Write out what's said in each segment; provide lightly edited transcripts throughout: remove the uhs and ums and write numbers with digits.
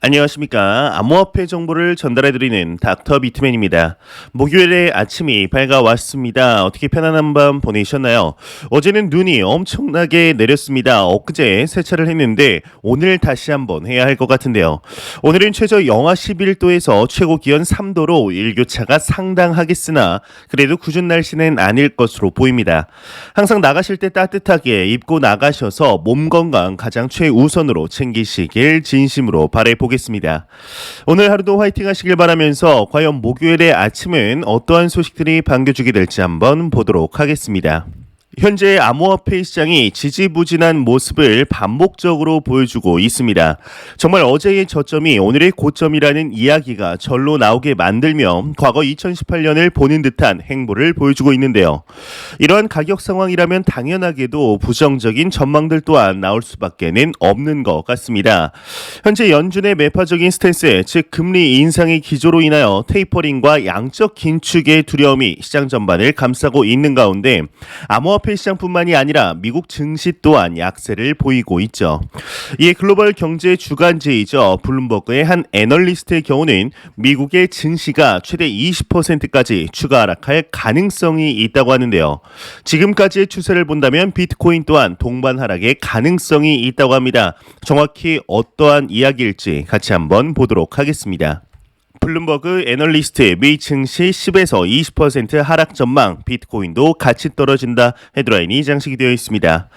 안녕하십니까. 암호화폐 정보를 전달해드리는 닥터 비트맨입니다. 목요일에 아침이 밝아왔습니다. 어떻게 편안한 밤 보내셨나요? 어제는 눈이 엄청나게 내렸습니다. 엊그제 세차를 했는데 오늘 다시 한번 해야 할 것 같은데요. 오늘은 최저 영하 11도에서 최고 기온 3도로 일교차가 상당하겠으나 그래도 궂은 날씨는 아닐 것으로 보입니다. 항상 나가실 때 따뜻하게 입고 나가셔서 몸 건강 가장 최우선으로 챙기시길 진심으로 바라보겠습니다. 오늘 하루도 화이팅 하시길 바라면서 과연 목요일의 아침은 어떠한 소식들이 반겨주게 될지 한번 보도록 하겠습니다. 현재 암호화폐 시장이 지지부진한 모습을 반복적으로 보여주고 있습니다. 정말 어제의 저점이 오늘의 고점이라는 이야기가 절로 나오게 만들며 과거 2018년을 보는 듯한 행보를 보여주고 있는데요. 이러한 가격 상황이라면 당연하게도 부정적인 전망들 또한 나올 수밖에는 없는 것 같습니다. 현재 연준의 매파적인 스탠스, 즉 금리 인상의 기조로 인하여 테이퍼링과 양적 긴축의 두려움이 시장 전반을 감싸고 있는 가운데 암호화폐 시장뿐만이 아니라 미국 증시 또한 약세를 보이고 있죠. 이에 글로벌 경제 주간지이죠. 블룸버그의 한 애널리스트의 경우는 미국의 증시가 최대 20%까지 추가 하락할 가능성이 있다고 하는데요. 지금까지의 추세를 본다면 비트코인 또한 동반 하락의 가능성이 있다고 합니다. 정확히 어떠한 이야기일지 같이 한번 보도록 하겠습니다. 블룸버그 애널리스트 미 증시 10에서 20% 하락 전망, 비트코인도 같이 떨어진다 헤드라인이 장식이 되어 있습니다.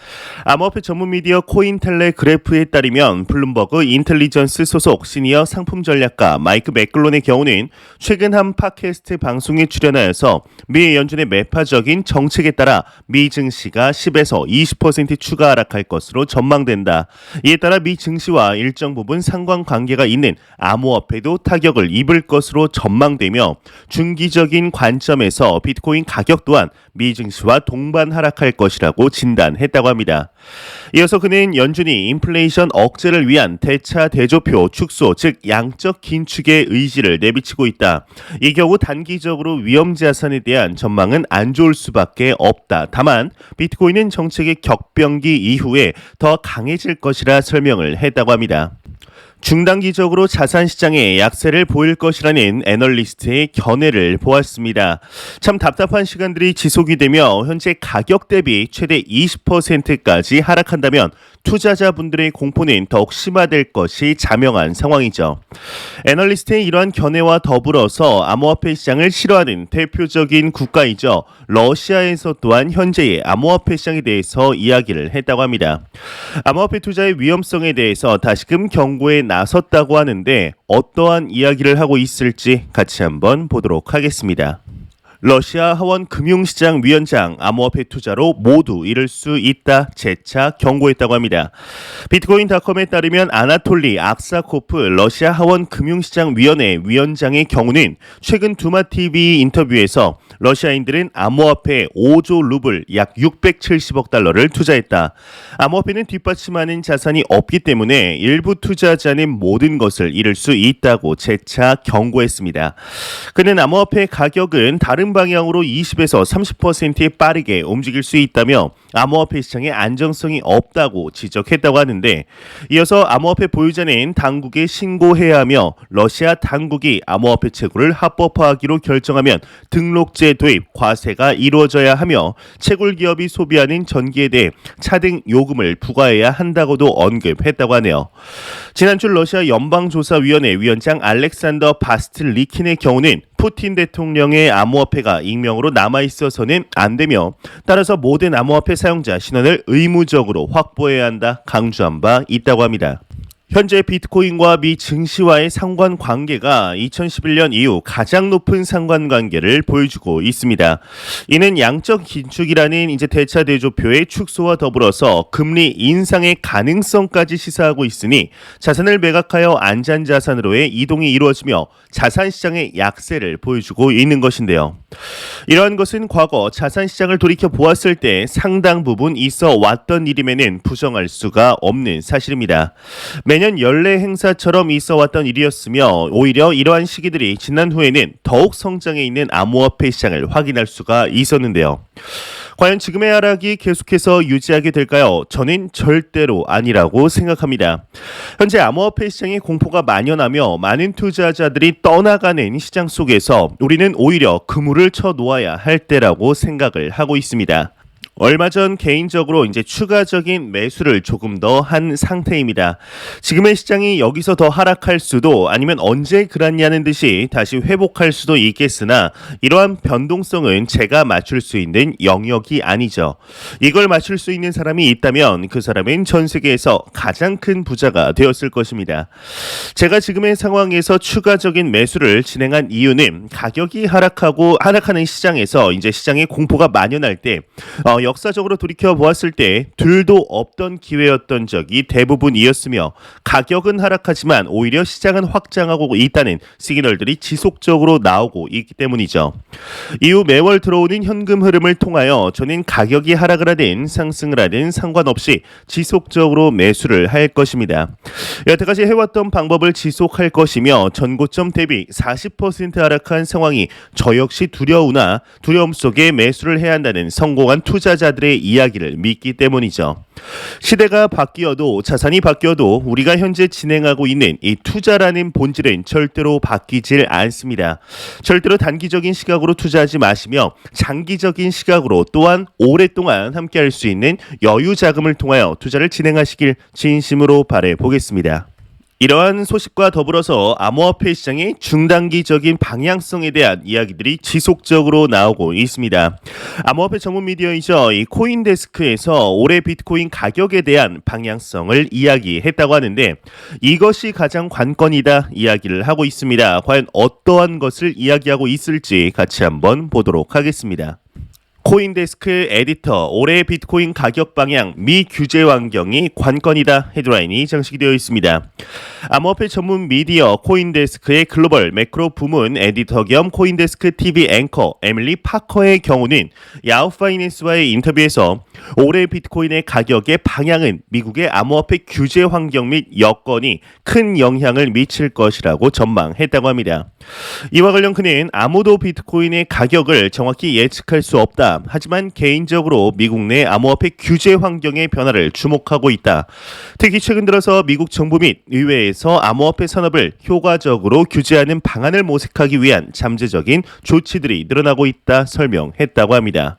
암호화폐 전문 미디어 코인텔레그래프에 따르면 블룸버그 인텔리전스 소속 시니어 상품 전략가 마이크 맥글론의 경우는 최근 한 팟캐스트 방송에 출연하여서 미 연준의 매파적인 정책에 따라 미 증시가 10에서 20% 추가 하락할 것으로 전망된다. 이에 따라 미 증시와 일정 부분 상관관계가 있는 암호화폐도 타격을 입을 것으로 전망되며 중기적인 관점에서 비트코인 가격 또한 미 증시와 동반 하락할 것이라고 진단했다고 합니다. 이어서 그는 연준이 인플레이션 억제를 위한 대차 대조표 축소, 즉 양적 긴축의 의지를 내비치고 있다. 이 경우 단기적으로 위험 자산에 대한 전망은 안 좋을 수밖에 없다. 다만 비트코인은 정책의 격변기 이후에 더 강해질 것이라 설명을 했다고 합니다. 중단기적으로 자산시장에 약세를 보일 것이라는 애널리스트의 견해를 보았습니다. 참 답답한 시간들이 지속이 되며 현재 가격 대비 최대 20%까지 하락한다면 투자자분들의 공포는 더욱 심화될 것이 자명한 상황이죠. 애널리스트의 이러한 견해와 더불어서 암호화폐 시장을 싫어하는 대표적인 국가이죠. 러시아에서 또한 현재의 암호화폐 시장에 대해서 이야기를 했다고 합니다. 암호화폐 투자의 위험성에 대해서 다시금 경고에 나섰다고 하는데 어떠한 이야기를 하고 있을지 같이 한번 보도록 하겠습니다. 러시아 하원 금융시장 위원장 암호화폐 투자로 모두 잃을 수 있다 재차 경고했다고 합니다. 비트코인닷컴에 따르면 아나톨리 악사코프 러시아 하원 금융시장 위원회 위원장의 경우는 최근 두마TV 인터뷰에서 러시아인들은 암호화폐 5조 루블 약 670억 달러를 투자했다. 암호화폐는 뒷받침하는 자산이 없기 때문에 일부 투자자는 모든 것을 잃을 수 있다고 재차 경고했습니다. 그는 암호화폐 가격은 다른 방향으로 20에서 30% 빠르게 움직일 수 있다며 암호화폐 시장에 안정성이 없다고 지적했다고 하는데 이어서 암호화폐 보유자는 당국에 신고해야 하며 러시아 당국이 암호화폐 채굴을 합법화하기로 결정하면 등록제 도입, 과세가 이루어져야 하며 채굴 기업이 소비하는 전기에 대해 차등 요금을 부과해야 한다고도 언급했다고 하네요. 지난주 러시아 연방조사위원회 위원장 알렉산더 바스틀리킨의 경우는 푸틴 대통령의 암호화폐가 익명으로 남아있어서는 안 되며 따라서 모든 암호화폐 사용자 신원을 의무적으로 확보해야 한다 강조한 바 있다고 합니다. 현재 비트코인과 미 증시와의 상관관계가 2011년 이후 가장 높은 상관관계를 보여주고 있습니다. 이는 양적 긴축이라는 대차 대조표의 축소와 더불어서 금리 인상의 가능성까지 시사하고 있으니 자산을 매각하여 안전자산으로의 이동이 이루어지며 자산시장의 약세를 보여주고 있는 것인데요. 이러한 것은 과거 자산시장을 돌이켜 보았을 때 상당 부분 있어 왔던 일임에는 부정할 수가 없는 사실입니다. 매년 연례 행사처럼 있어왔던 일이었으며 오히려 이러한 시기들이 지난 후에는 더욱 성장해 있는 암호화폐 시장을 확인할 수가 있었는데요. 과연 지금의 하락이 계속해서 유지하게 될까요? 저는 절대로 아니라고 생각합니다. 현재 암호화폐 시장의 공포가 만연하며 많은 투자자들이 떠나가는 시장 속에서 우리는 오히려 그물을 쳐 놓아야 할 때라고 생각을 하고 있습니다. 얼마 전 개인적으로 이제 추가적인 매수를 조금 더 한 상태입니다. 지금의 시장이 여기서 더 하락할 수도 아니면 언제 그랬냐는 듯이 다시 회복할 수도 있겠으나 이러한 변동성은 제가 맞출 수 있는 영역이 아니죠. 이걸 맞출 수 있는 사람이 있다면 그 사람은 전 세계에서 가장 큰 부자가 되었을 것입니다. 제가 지금의 상황에서 추가적인 매수를 진행한 이유는 가격이 하락하는 시장에서 이제 시장의 공포가 만연할 때 역사적으로 돌이켜 보았을 때 둘도 없던 기회였던 적이 대부분이었으며 가격은 하락하지만 오히려 시장은 확장하고 있다는 시그널들이 지속적으로 나오고 있기 때문이죠. 이후 매월 들어오는 현금 흐름을 통하여 저는 가격이 하락을 하든 상승을 하든 상관없이 지속적으로 매수를 할 것입니다. 여태까지 해왔던 방법을 지속할 것이며 전고점 대비 40% 하락한 상황이 저 역시 두려움 속에 매수를 해야 한다는 성공한 투자자들의 이야기를 믿기 때문이죠. 시대가 바뀌어도 자산이 바뀌어도 우리가 현재 진행하고 있는 이 투자라는 본질은 절대로 바뀌질 않습니다. 절대로 단기적인 시각으로 투자하지 마시며 장기적인 시각으로 또한 오랫동안 함께할 수 있는 여유 자금을 통하여 투자를 진행하시길 진심으로 바라보겠습니다. 이러한 소식과 더불어서 암호화폐 시장의 중단기적인 방향성에 대한 이야기들이 지속적으로 나오고 있습니다. 암호화폐 전문 미디어이죠. 이 코인데스크에서 올해 비트코인 가격에 대한 방향성을 이야기했다고 하는데 이것이 가장 관건이다 이야기를 하고 있습니다. 과연 어떠한 것을 이야기하고 있을지 같이 한번 보도록 하겠습니다. 코인데스크 에디터 올해 비트코인 가격 방향 미규제 환경이 관건이다 헤드라인이 장식이 되어 있습니다. 암호화폐 전문 미디어 코인데스크의 글로벌 매크로 부문 에디터 겸 코인데스크 TV 앵커 에밀리 파커의 경우는 야후 파이낸스와의 인터뷰에서 올해 비트코인의 가격의 방향은 미국의 암호화폐 규제 환경 및 여건이 큰 영향을 미칠 것이라고 전망했다고 합니다. 이와 관련 그는 아무도 비트코인의 가격을 정확히 예측할 수 없다. 하지만 개인적으로 미국 내 암호화폐 규제 환경의 변화를 주목하고 있다. 특히 최근 들어서 미국 정부 및 의회에서 암호화폐 산업을 효과적으로 규제하는 방안을 모색하기 위한 잠재적인 조치들이 늘어나고 있다 설명했다고 합니다.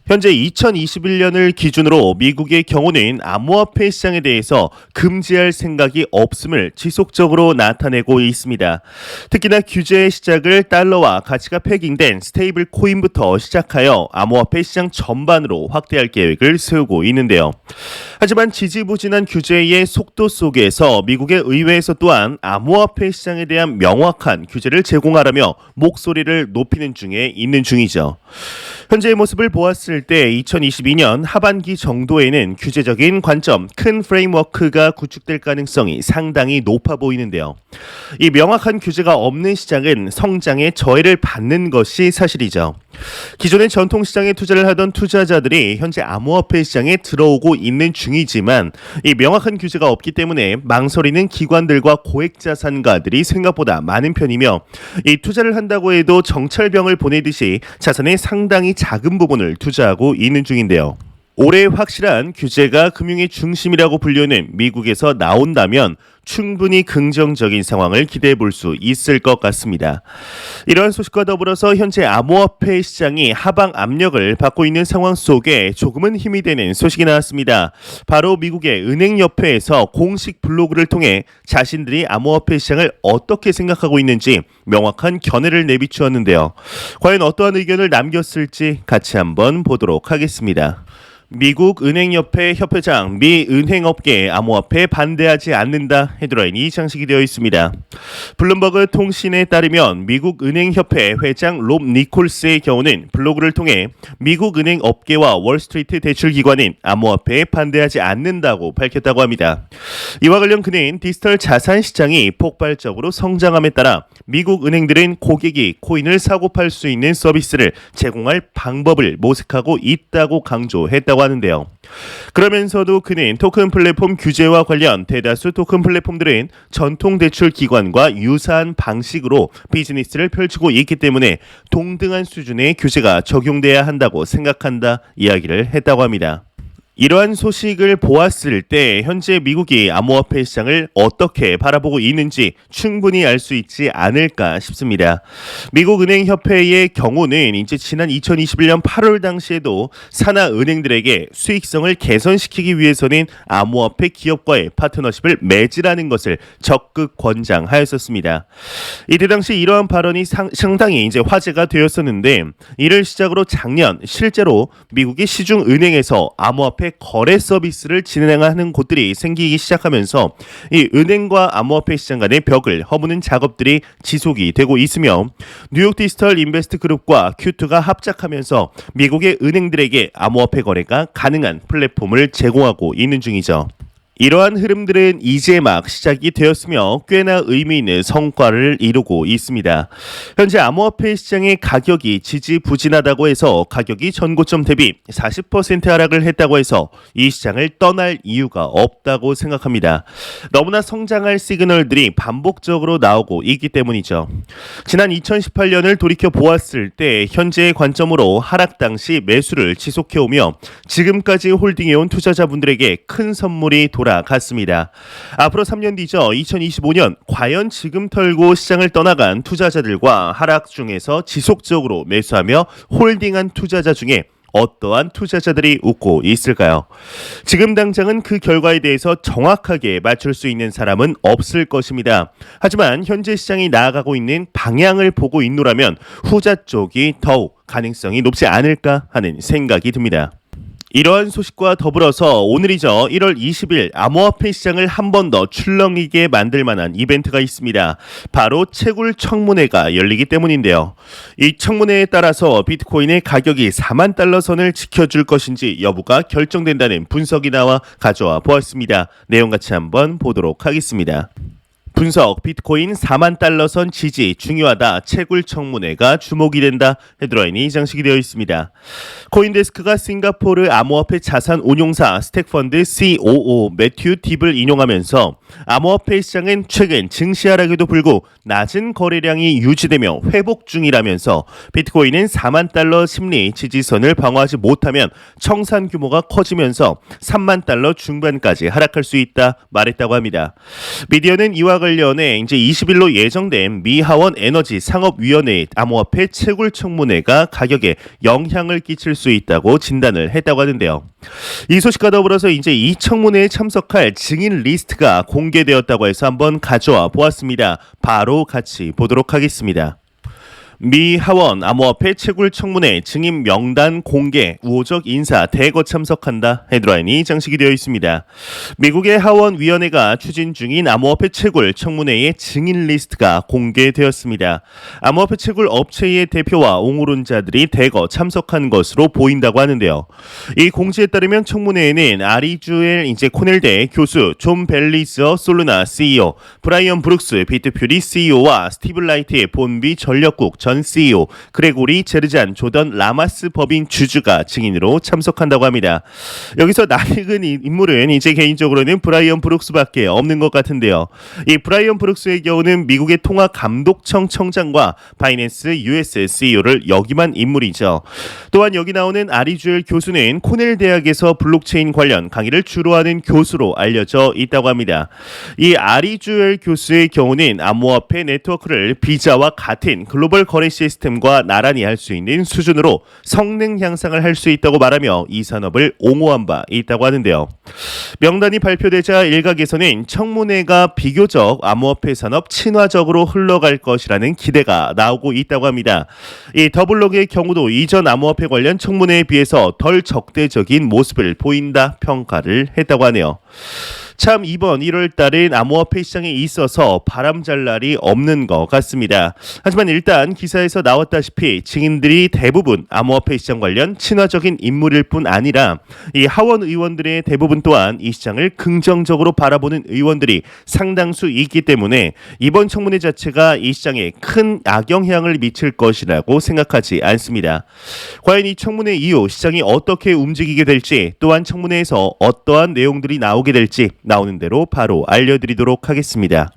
현재 2021년을 기준으로 미국의 경우는 암호화폐 시장에 대해서 금지할 생각이 없음을 지속적으로 나타내고 있습니다. 특히나 규제의 시작을 달러와 가치가 패깅된 스테이블 코인부터 시작하여 암호화폐 시장 전반으로 확대할 계획을 세우고 있는데요. 하지만 지지부진한 규제의 속도 속에서 미국의 의회에서 또한 암호화폐 시장에 대한 명확한 규제를 제공하라며 목소리를 높이는 중에 있는 중이죠. 현재의 모습을 보았을 때 2022년 하반기 정도에는 규제적인 관점, 큰 프레임워크가 구축될 가능성이 상당히 높아 보이는데요. 이 명확한 규제가 없는 시장은 성장에 저해를 받는 것이 사실이죠. 기존의 전통시장에 투자를 하던 투자자들이 현재 암호화폐 시장에 들어오고 있는 중이지만 이 명확한 규제가 없기 때문에 망설이는 기관들과 고액자산가들이 생각보다 많은 편이며 이 투자를 한다고 해도 정찰병을 보내듯이 자산의 상당히 작은 부분을 투자하고 있는 중인데요. 올해 확실한 규제가 금융의 중심이라고 불리는 미국에서 나온다면 충분히 긍정적인 상황을 기대해 볼 수 있을 것 같습니다. 이러한 소식과 더불어서 현재 암호화폐 시장이 하방 압력을 받고 있는 상황 속에 조금은 힘이 되는 소식이 나왔습니다. 바로 미국의 은행협회에서 공식 블로그를 통해 자신들이 암호화폐 시장을 어떻게 생각하고 있는지 명확한 견해를 내비추었는데요. 과연 어떠한 의견을 남겼을지 같이 한번 보도록 하겠습니다. 미국 은행협회 협회장 미 은행업계 암호화폐 반대하지 않는다 헤드라인이 장식이 되어 있습니다. 블룸버그 통신에 따르면 미국 은행협회 회장 롭 니콜스의 경우는 블로그를 통해 미국 은행업계와 월스트리트 대출기관인 암호화폐에 반대하지 않는다고 밝혔다고 합니다. 이와 관련 그는 디지털 자산 시장이 폭발적으로 성장함에 따라 미국 은행들은 고객이 코인을 사고 팔 수 있는 서비스를 제공할 방법을 모색하고 있다고 강조했다고 하는데요. 그러면서도 그는 토큰 플랫폼 규제와 관련 대다수 토큰 플랫폼들은 전통 대출 기관과 유사한 방식으로 비즈니스를 펼치고 있기 때문에 동등한 수준의 규제가 적용돼야 한다고 생각한다 이야기를 했다고 합니다. 이러한 소식을 보았을 때 현재 미국이 암호화폐 시장을 어떻게 바라보고 있는지 충분히 알 수 있지 않을까 싶습니다. 미국 은행협회의 경우는 이제 지난 2021년 8월 당시에도 산하 은행들에게 수익성을 개선시키기 위해서는 암호화폐 기업과의 파트너십을 맺으라는 것을 적극 권장하였었습니다. 이때 당시 이러한 발언이 상당히 이제 화제가 되었었는데 이를 시작으로 작년 실제로 미국의 시중 은행에서 암호화폐 거래 서비스를 진행하는 곳들이 생기기 시작하면서 이 은행과 암호화폐 시장 간의 벽을 허무는 작업들이 지속이 되고 있으며 뉴욕 디지털 인베스트 그룹과 큐트가 합작하면서 미국의 은행들에게 암호화폐 거래가 가능한 플랫폼을 제공하고 있는 중이죠. 이러한 흐름들은 이제 막 시작이 되었으며 꽤나 의미 있는 성과를 이루고 있습니다. 현재 암호화폐 시장의 가격이 지지부진하다고 해서 가격이 전고점 대비 40% 하락을 했다고 해서 이 시장을 떠날 이유가 없다고 생각합니다. 너무나 성장할 시그널들이 반복적으로 나오고 있기 때문이죠. 지난 2018년을 돌이켜 보았을 때 현재의 관점으로 하락 당시 매수를 지속해오며 지금까지 홀딩해온 투자자분들에게 큰 선물이 돌아갔습니다. 앞으로 3년 뒤죠. 2025년 과연 지금 털고 시장을 떠나간 투자자들과 하락 중에서 지속적으로 매수하며 홀딩한 투자자 중에 어떠한 투자자들이 웃고 있을까요? 지금 당장은 그 결과에 대해서 정확하게 맞출 수 있는 사람은 없을 것입니다. 하지만 현재 시장이 나아가고 있는 방향을 보고 있노라면 후자 쪽이 더욱 가능성이 높지 않을까 하는 생각이 듭니다. 이러한 소식과 더불어서 오늘이죠. 1월 20일 암호화폐 시장을 한 번 더 출렁이게 만들 만한 이벤트가 있습니다. 바로 채굴 청문회가 열리기 때문인데요. 이 청문회에 따라서 비트코인의 가격이 4만 달러 선을 지켜줄 것인지 여부가 결정된다는 분석이 나와 가져와 보았습니다. 내용 같이 한번 보도록 하겠습니다. 분석, 비트코인 4만 달러 선 지지 중요하다. 채굴 청문회가 주목이 된다. 헤드라인이 장식이 되어 있습니다. 코인데스크가 싱가포르 암호화폐 자산 운용사 스택펀드 COO 매튜 딥을 인용하면서 암호화폐 시장은 최근 증시 하락에도 불구 낮은 거래량이 유지되며 회복 중이라면서 비트코인은 4만 달러 심리 지지선을 방어하지 못하면 청산 규모가 커지면서 3만 달러 중반까지 하락할 수 있다 말했다고 합니다. 미디어는 이와 관련해 이제 20일로 예정된 미 하원 에너지 상업위원회 암호화폐 채굴 청문회가 가격에 영향을 끼칠 수 있다고 진단을 했다고 하는데요. 이 소식과 더불어서 이제 이 청문회에 참석할 증인 리스트가 공개되었다고 해서 한번 가져와 보았습니다. 바로 같이 보도록 하겠습니다. 미 하원 암호화폐 채굴 청문회 증인 명단 공개 우호적 인사 대거 참석한다. 헤드라인이 장식이 되어 있습니다. 미국의 하원 위원회가 추진 중인 암호화폐 채굴 청문회의 증인 리스트가 공개되었습니다. 암호화폐 채굴 업체의 대표와 옹호론자들이 대거 참석한 것으로 보인다고 하는데요. 이 공지에 따르면 청문회에는 아리주엘 코넬대 교수, 존 벨리서 솔루나 CEO, 브라이언 브룩스 비트퓨리 CEO와 스티브 라이트의 본비 전력국 전 CEO, 그레고리 제르잔 조던 라마스 법인 주주가 증인으로 참석한다고 합니다. 여기서 낯익은 인물은 이제 개인적으로는 브라이언 브룩스밖에 없는 것 같은데요. 이 브라이언 브룩스의 경우는 미국의 통화감독청 청장과 바이낸스 US CEO를 역임한 인물이죠. 또한 여기 나오는 아리주엘 교수는 코넬 대학에서 블록체인 관련 강의를 주로 하는 교수로 알려져 있다고 합니다. 이 아리주엘 교수의 경우는 암호화폐 네트워크를 비자와 같은 글로벌 거래 시스템과 나란히 할 수 있는 수준으로 성능 향상을 할 수 있다고 말하며 이 산업을 옹호한 바 있다고 하는데요. 명단이 발표되자 일각에서는 청문회가 비교적 암호화폐 산업 친화적으로 흘러갈 것이라는 기대가 나오고 있다고 합니다. 이 더블록의 경우도 이전 암호화폐 관련 청문회에 비해서 덜 적대적인 모습을 보인다 평가를 했다고 하네요. 참 이번 1월 달은 암호화폐 시장에 있어서 바람잘 날이 없는 것 같습니다. 하지만 일단 기사에서 나왔다시피 증인들이 대부분 암호화폐 시장 관련 친화적인 인물일 뿐 아니라 이 하원 의원들의 대부분 또한 이 시장을 긍정적으로 바라보는 의원들이 상당수 있기 때문에 이번 청문회 자체가 이 시장에 큰 악영향을 미칠 것이라고 생각하지 않습니다. 과연 이 청문회 이후 시장이 어떻게 움직이게 될지, 또한 청문회에서 어떠한 내용들이 나오게 될지 나오는 대로 바로 알려드리도록 하겠습니다.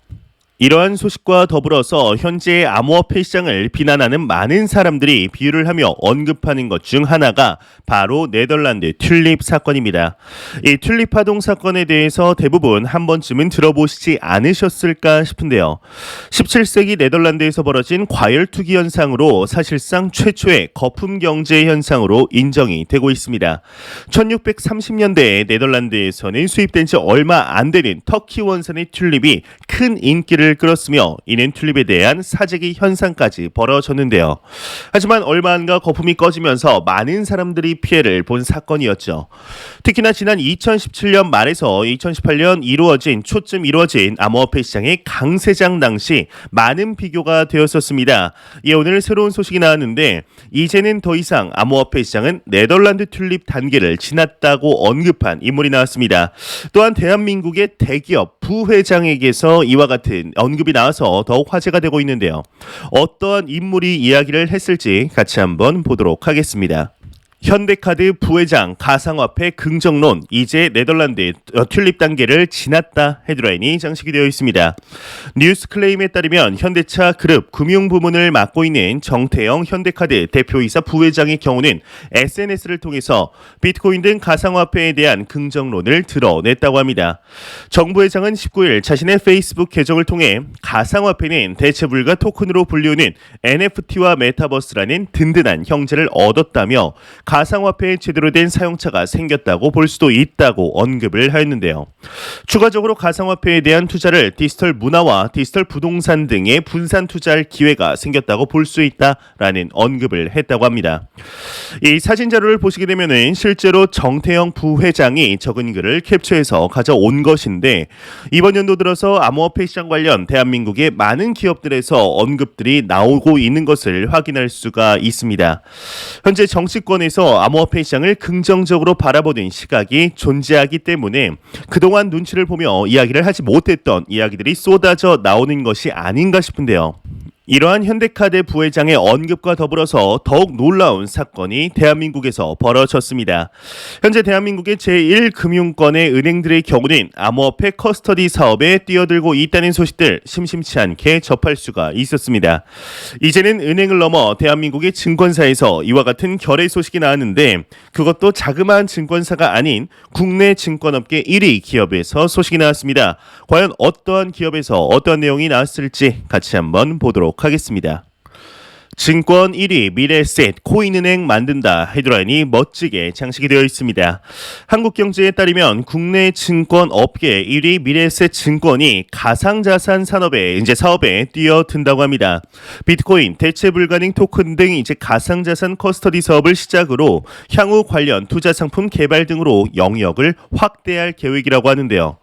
이러한 소식과 더불어서 현재의 암호화폐 시장을 비난하는 많은 사람들이 비유를 하며 언급하는 것 중 하나가 바로 네덜란드 튤립 사건입니다. 이 튤립 파동 사건에 대해서 대부분 한 번쯤은 들어보시지 않으셨을까 싶은데요. 17세기 네덜란드에서 벌어진 과열 투기 현상으로 사실상 최초의 거품 경제 현상으로 인정이 되고 있습니다. 1630년대에 네덜란드에서는 수입된 지 얼마 안 되는 터키 원산의 튤립이 큰 인기를 끌었으며 이는 튤립에 대한 사재기 현상까지 벌어졌는데요. 하지만 얼마 안가 거품이 꺼지면서 많은 사람들이 피해를 본 사건이었죠. 특히나 지난 2017년 말에서 2018년 초쯤 이루어진 암호화폐 시장의 강세장 당시 많은 비교가 되었었습니다. 이에 오늘 새로운 소식이 나왔는데 이제는 더 이상 암호화폐 시장은 네덜란드 튤립 단계를 지났다고 언급한 인물이 나왔습니다. 또한 대한민국의 대기업 부회장에게서 이와 같은 언급이 나와서 더욱 화제가 되고 있는데요. 어떠한 인물이 이야기를 했을지 같이 한번 보도록 하겠습니다. 현대카드 부회장 가상화폐 긍정론, 이제 네덜란드 튤립 단계를 지났다 헤드라인이 장식이 되어 있습니다. 뉴스 클레임에 따르면 현대차 그룹 금융부문을 맡고 있는 정태영 현대카드 대표이사 부회장의 경우는 SNS를 통해서 비트코인 등 가상화폐에 대한 긍정론을 드러냈다고 합니다. 정 부회장은 19일 자신의 페이스북 계정을 통해 가상화폐는 대체불가 토큰으로 불리우는 NFT와 메타버스라는 든든한 형제를 얻었다며 가상화폐의 제대로 된 사용처가 생겼다고 볼 수도 있다고 언급을 하였는데요. 추가적으로 가상화폐에 대한 투자를 디지털 문화와 디지털 부동산 등에 분산 투자할 기회가 생겼다고 볼 수 있다라는 언급을 했다고 합니다. 이 사진 자료를 보시게 되면은 실제로 정태영 부회장이 적은 글을 캡처해서 가져온 것인데 이번 연도 들어서 암호화폐 시장 관련 대한민국의 많은 기업들에서 언급들이 나오고 있는 것을 확인할 수가 있습니다. 현재 정치권에서 암호화폐 시장을 긍정적으로 바라보는 시각이 존재하기 때문에 그동안 눈치를 보며 이야기를 하지 못했던 이야기들이 쏟아져 나오는 것이 아닌가 싶은데요. 이러한 현대카드 부회장의 언급과 더불어서 더욱 놀라운 사건이 대한민국에서 벌어졌습니다. 현재 대한민국의 제1금융권의 은행들의 경우는 암호화폐 커스터디 사업에 뛰어들고 있다는 소식들 심심치 않게 접할 수가 있었습니다. 이제는 은행을 넘어 대한민국의 증권사에서 이와 같은 결의 소식이 나왔는데 그것도 자그마한 증권사가 아닌 국내 증권업계 1위 기업에서 소식이 나왔습니다. 과연 어떠한 기업에서 어떠한 내용이 나왔을지 같이 한번 보도록 하겠습니다. 증권 1위 미래에셋 코인은행 만든다 헤드라인이 멋지게 장식이 되어 있습니다. 한국경제에 따르면 국내 증권 업계 1위 미래에셋 증권이 가상자산 산업에 사업에 뛰어든다고 합니다. 비트코인, 대체 불가능 토큰 등 가상자산 커스터디 사업을 시작으로 향후 관련 투자 상품 개발 등으로 영역을 확대할 계획이라고 하는데요.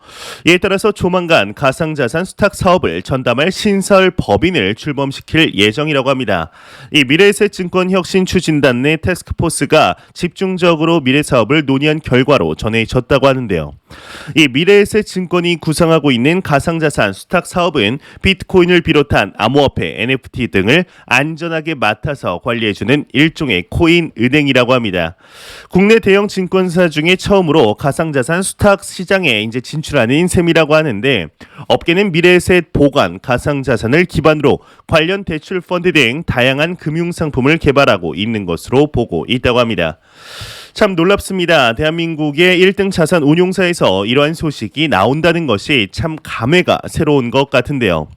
이에 따라서 조만간 가상자산 수탁 사업을 전담할 신설 법인을 출범시킬 예정이라고 합니다. 이 미래에셋 증권 혁신 추진단 내 태스크포스가 집중적으로 미래 사업을 논의한 결과로 전해졌다고 하는데요. 이 미래에셋 증권이 구상하고 있는 가상자산 수탁 사업은 비트코인을 비롯한 암호화폐, NFT 등을 안전하게 맡아서 관리해주는 일종의 코인 은행이라고 합니다. 국내 대형 증권사 중에 처음으로 가상자산 수탁 시장에 진출하는 셈이라고 하는데 업계는 미래에셋 보관, 가상자산을 기반으로 관련 대출 펀드 등 다양한 금융상품을 개발하고 있는 것으로 보고 있다고 합니다. 참 놀랍습니다. 대한민국의 1등 자산 운용사에서 이러한 소식이 나온다는 것이 참 감회가 새로운 것 같은데요.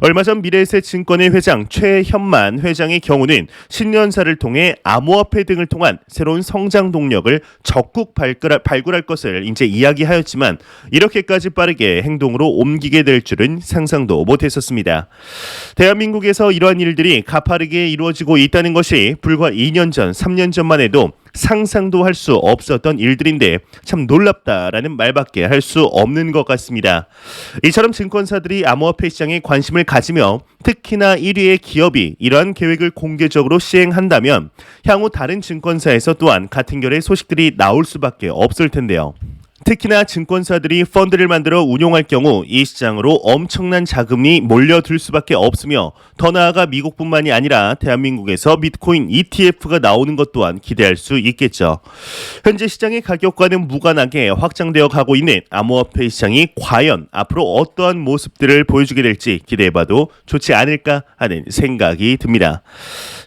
얼마 전 미래에셋 증권의 회장 최현만 회장의 경우는 신년사를 통해 암호화폐 등을 통한 새로운 성장 동력을 적극 발굴할 것을 이야기하였지만 이렇게까지 빠르게 행동으로 옮기게 될 줄은 상상도 못했었습니다. 대한민국에서 이러한 일들이 가파르게 이루어지고 있다는 것이 불과 2년 전, 3년 전만 해도 상상도 할 수 없었던 일들인데 참 놀랍다라는 말밖에 할 수 없는 것 같습니다. 이처럼 증권사들이 암호화폐 시장에 관심을 가지며 특히나 1위의 기업이 이러한 계획을 공개적으로 시행한다면 향후 다른 증권사에서 또한 같은 결의 소식들이 나올 수밖에 없을 텐데요. 특히나 증권사들이 펀드를 만들어 운용할 경우 이 시장으로 엄청난 자금이 몰려들 수밖에 없으며 더 나아가 미국뿐만이 아니라 대한민국에서 비트코인 ETF가 나오는 것 또한 기대할 수 있겠죠. 현재 시장의 가격과는 무관하게 확장되어 가고 있는 암호화폐 시장이 과연 앞으로 어떠한 모습들을 보여주게 될지 기대해봐도 좋지 않을까 하는 생각이 듭니다.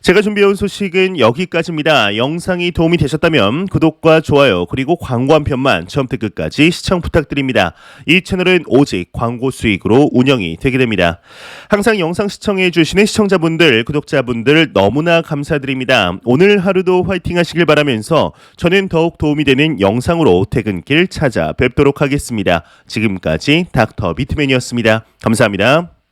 제가 준비해온 소식은 여기까지입니다. 영상이 도움이 되셨다면 구독과 좋아요 그리고 광고 한 편만 처음부터 끝까지 시청 부탁드립니다. 이 채널은 오직 광고 수익으로 운영이 되게 됩니다. 항상 영상 시청해 주시는 시청자분들, 구독자분들 너무나 감사드립니다. 오늘 하루도 화이팅 하시길 바라면서 저는 더욱 도움이 되는 영상으로 퇴근길 찾아뵙도록 하겠습니다. 지금까지 닥터 비트맨이었습니다. 감사합니다.